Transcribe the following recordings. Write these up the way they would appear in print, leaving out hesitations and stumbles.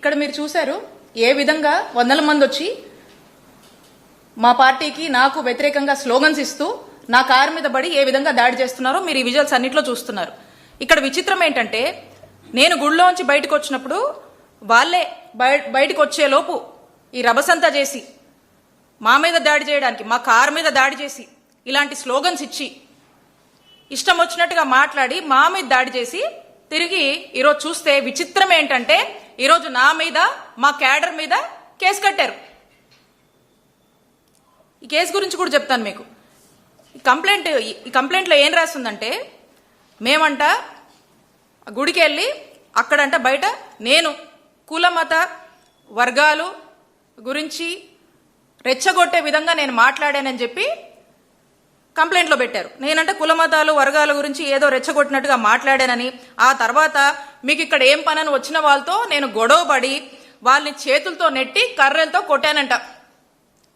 ఇక్కడ మీరు చూశారు ఏ విధంగా వందల మంది వచ్చి మా పార్టీకి నాకు వ్యతిరేకంగా స్లోగన్స్ ఇస్తూ నా కారు మీద పడి ఏ విధంగా దాడి చేస్తున్నారో మీరు ఈ విజువల్స్ అన్నిట్లో చూస్తున్నారు. ఇక్కడ విచిత్రం ఏంటంటే నేను గుళ్ళోంచి బయటకు వచ్చినప్పుడు వాళ్ళే బయటకు వచ్చేలోపు ఈ రభసంతా చేసి మా మీద దాడి చేయడానికి, మా కారు మీద దాడి చేసి ఇలాంటి స్లోగన్స్ ఇచ్చి ఇష్టం వచ్చినట్టుగా మాట్లాడి మా మీద దాడి చేసి తిరిగి ఈరోజు చూస్తే విచిత్రం ఏంటంటే ఈరోజు నా మీద మా క్యాడర్ మీద కేసు కట్టారు. ఈ కేసు గురించి కూడా చెప్తాను మీకు. ఈ కంప్లైంట్లో ఏం రాస్తుందంటే మేమంట గుడికి వెళ్ళి అక్కడంట బయట నేను కుల మత వర్గాలు గురించి రెచ్చగొట్టే విధంగా నేను మాట్లాడానని చెప్పి కంప్లైంట్లో పెట్టారు. నేనంటే కుల మతాలు వర్గాల గురించి ఏదో రెచ్చగొట్టినట్టుగా మాట్లాడానని, ఆ తర్వాత మీకు ఇక్కడ ఏం పనని వచ్చిన వాళ్ళతో నేను గొడవపడి వాళ్ళని చేతులతో నెట్టి కర్రలతో కొట్టానంట.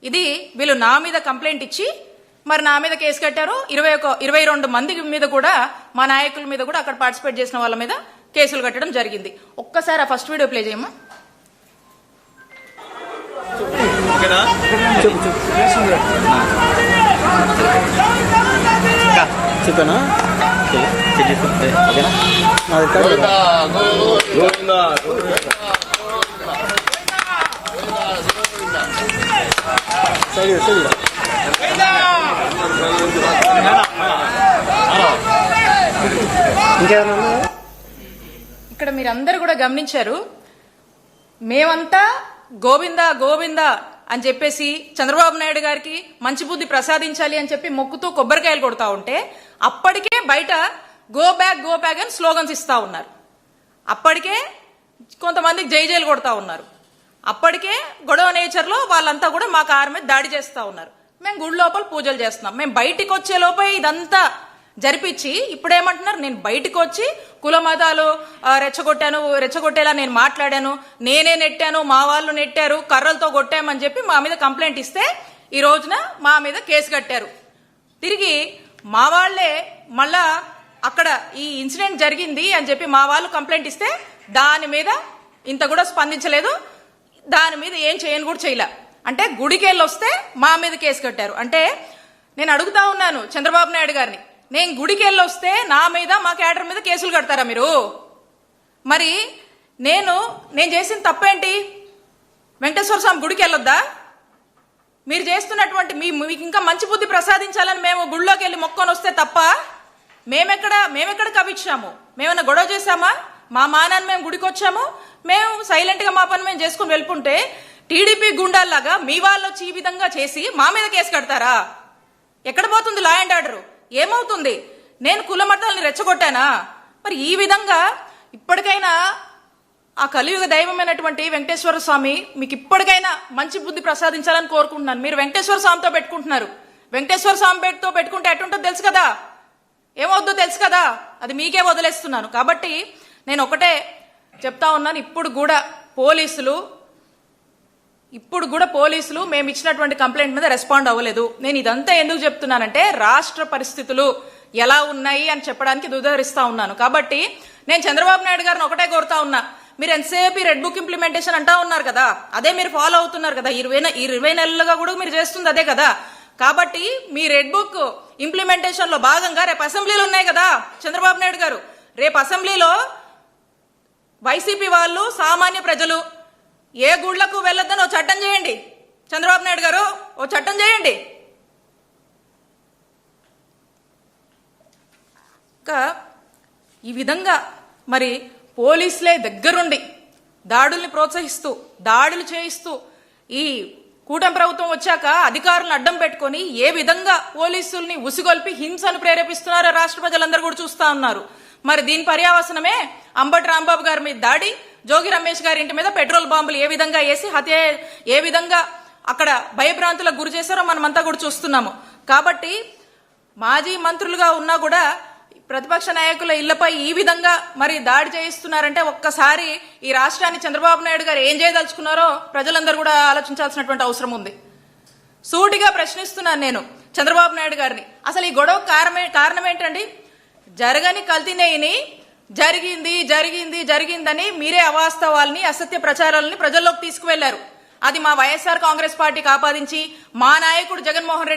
ఇది వీళ్ళు నా మీద కంప్లైంట్ ఇచ్చి మరి నా మీద కేసు కట్టారు. 22 మంది మీద కూడా మా నాయకుల మీద కూడా అక్కడ పార్టిసిపేట్ చేసిన వాళ్ళ మీద కేసులు కట్టడం జరిగింది. ఒక్కసారి ఆ ఫస్ట్ వీడియో ప్లే చేయమ్మా. చెప్పానా ఇక్కడ మీరందరూ కూడా గమనించారు. మేమంతా గోవిందా గోవిందా అని చెప్పేసి చంద్రబాబు నాయుడు గారికి మంచి బుద్ధి ప్రసాదించాలి అని చెప్పి మొక్కుతూ కొబ్బరికాయలు కొడతా ఉంటే అప్పటికే బయట గో బ్యాక్ అని స్లోగన్స్ ఇస్తా ఉన్నారు. అప్పటికే కొంతమందికి జైలు కొడతా ఉన్నారు. అప్పటికే గొడవ నేచర్లో వాళ్ళంతా కూడా మా కారు మీద దాడి చేస్తూ ఉన్నారు. మేము గుడి లోపల పూజలు చేస్తున్నాం. మేము బయటికి వచ్చే లోపే ఇదంతా జరిపించి ఇప్పుడేమంటున్నారు, నేను బయటకు వచ్చి కుల మతాలు రెచ్చగొట్టేలా నేను మాట్లాడాను, నేనే నెట్టాను, మా వాళ్ళు నెట్టారు, కర్రలతో కొట్టామని చెప్పి మా మీద కంప్లైంట్ ఇస్తే ఈ రోజున మా మీద కేసు కట్టారు. తిరిగి మా వాళ్లే మళ్ళా అక్కడ ఈ ఇన్సిడెంట్ జరిగింది అని చెప్పి మా వాళ్ళు కంప్లైంట్ ఇస్తే దాని మీద ఇంత కూడా స్పందించలేదు, దాని మీద ఏం చేయని కూడా చేయలే. అంటే గుడికి వెళ్ళి వస్తే మా మీద కేసు కట్టారు. అంటే నేను అడుగుతా ఉన్నాను చంద్రబాబు నాయుడు గారిని, నేను గుడికి వెళ్ళి వస్తే నా మీద మా క్యాడర్ మీద కేసులు కడతారా మీరు? మరి నేను చేసిన తప్పేంటి? వెంకటేశ్వర స్వామి గుడికి వెళ్ళొద్దా? మీరు చేస్తున్నటువంటి మీకు ఇంకా మంచి బుద్ధి ప్రసాదించాలని మేము గుడిలోకి వెళ్ళి మొక్కొని వస్తే తప్ప మేమెక్కడ కవిచ్చాము? మేమన్నా గొడవ చేశామా? మా మానాన్ని మేము గుడికి వచ్చాము, మేము సైలెంట్ గా మా పని మేము చేసుకుని వెళ్ళుకుంటే టీడీపీ గుండాల్లాగా మీ వాళ్ళు వచ్చి ఈ విధంగా చేసి మా మీద కేసు కడతారా? ఎక్కడ పోతుంది లా అండ్ ఆర్డర్? ఏమవుతుంది? నేను కుల మతాలని రెచ్చగొట్టానా? మరి ఈ విధంగా ఇప్పటికైనా ఆ కలియుగ దైవమైనటువంటి వెంకటేశ్వర స్వామి మీకు ఇప్పటికైనా మంచి బుద్ధి ప్రసాదించాలని కోరుకుంటున్నాను. మీరు వెంకటేశ్వర స్వామితో పెట్టుకుంటున్నారు. వెంకటేశ్వర స్వామితో పెట్టుకుంటే ఎటుంటుందో తెలుసు కదా, ఏమవుద్దో తెలుసు కదా, అది మీకే వదిలేస్తున్నాను. కాబట్టి నేను ఒకటే చెప్తా ఉన్నాను, ఇప్పుడు కూడా పోలీసులు మేము ఇచ్చినటువంటి కంప్లైంట్ మీద రెస్పాండ్ అవ్వలేదు. నేను ఇదంతా ఎందుకు చెప్తున్నానంటే రాష్ట్ర పరిస్థితులు ఎలా ఉన్నాయి అని చెప్పడానికి ఉదహరిస్తా ఉన్నాను. కాబట్టి నేను చంద్రబాబు నాయుడు గారిని ఒకటే కోరుతా ఉన్నా, మీరు ఎంతసేపు రెడ్ బుక్ ఇంప్లిమెంటేషన్ అంటా ఉన్నారు కదా, అదే మీరు ఫాలో అవుతున్నారు కదా, 20 నెలలుగా కూడా మీరు చేస్తుంది అదే కదా. కాబట్టి మీ రెడ్ బుక్ ఇంప్లిమెంటేషన్ లో భాగంగా రేపు అసెంబ్లీలు ఉన్నాయి కదా చంద్రబాబు నాయుడు గారు, రేపు అసెంబ్లీలో వైసీపీ వాళ్ళు సామాన్య ప్రజలు ఏ గుళ్లకు వెళ్ళొద్దని ఓ చట్టం చేయండి. చంద్రబాబు నాయుడు గారు ఓ చట్టం చేయండి. ఇంకా ఈ విధంగా మరి పోలీసులే దగ్గరుండి దాడుల్ని ప్రోత్సహిస్తూ దాడులు చేయిస్తూ ఈ కూటమి ప్రభుత్వం వచ్చాక అధికారులను అడ్డం పెట్టుకొని ఏ విధంగా పోలీసుల్ని ఉసిగొల్పి హింసను ప్రేరేపిస్తున్నారో రాష్ట్ర ప్రజలందరూ కూడా చూస్తా ఉన్నారు. మరి దీని పర్యావసనమే అంబటి రాంబాబు గారి మీద దాడి, జోగి రమేష్ గారి ఇంటి మీద పెట్రోల్ బాంబులు ఏ విధంగా వేసి ఏ విధంగా అక్కడ భయభ్రాంతులకు గురి చేశారో మనమంతా కూడా చూస్తున్నాము. కాబట్టి మాజీ మంత్రులుగా ఉన్నా కూడా ప్రతిపక్ష నాయకుల ఇళ్లపై ఈ విధంగా మరి దాడి చేయిస్తున్నారంటే ఒక్కసారి ఈ రాష్ట్రాన్ని చంద్రబాబు నాయుడు గారు ఏం చేయదలుచుకున్నారో ప్రజలందరూ కూడా ఆలోచించాల్సినటువంటి అవసరం ఉంది. సూటిగా ప్రశ్నిస్తున్నాను నేను చంద్రబాబు నాయుడు గారిని, అసలు ఈ గొడవ కారణం ఏంటండి? జరగని కల్తీనేయిని జరిగింది జరిగింది జరిగిందని మీరే అవాస్తవాల్ని అసత్య ప్రచారాలని ప్రజల్లోకి తీసుకువెళ్లారు. అది మా వైఎస్ఆర్ కాంగ్రెస్ పార్టీకి ఆపాదించి మా నాయకుడు జగన్మోహన్ రెడ్డి